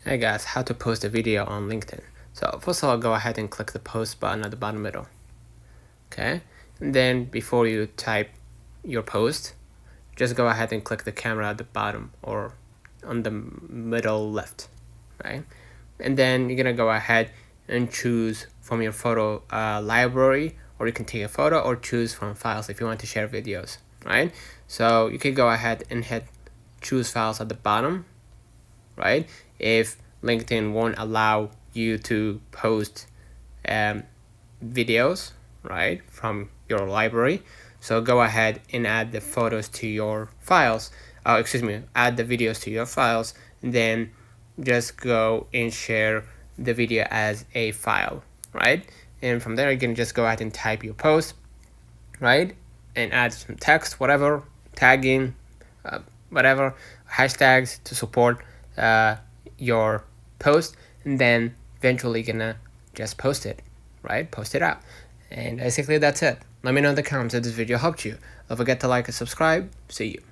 Hey guys, how to post a video on LinkedIn. So first of all, go ahead and click the post button at the bottom middle. Okay, and then before you type your post, just go ahead and click the camera at the bottom or on the middle left, right? And then you're gonna go ahead and choose from your photo library, or you can take a photo or choose from files if you want to share videos, right? So you can go ahead and hit choose files at the bottom, right? If LinkedIn won't allow you to post videos, right, from your library, so go ahead and add the photos to your files. Add the videos to your files, and then just go and share the video as a file, right? And from there, you can just go ahead and type your post, right, and add some text, whatever, tagging, whatever, hashtags to support your post, and then eventually gonna just post it, right? Post it out. And basically that's it. Let me know in the comments if this video helped you. Don't forget to like and subscribe. See you.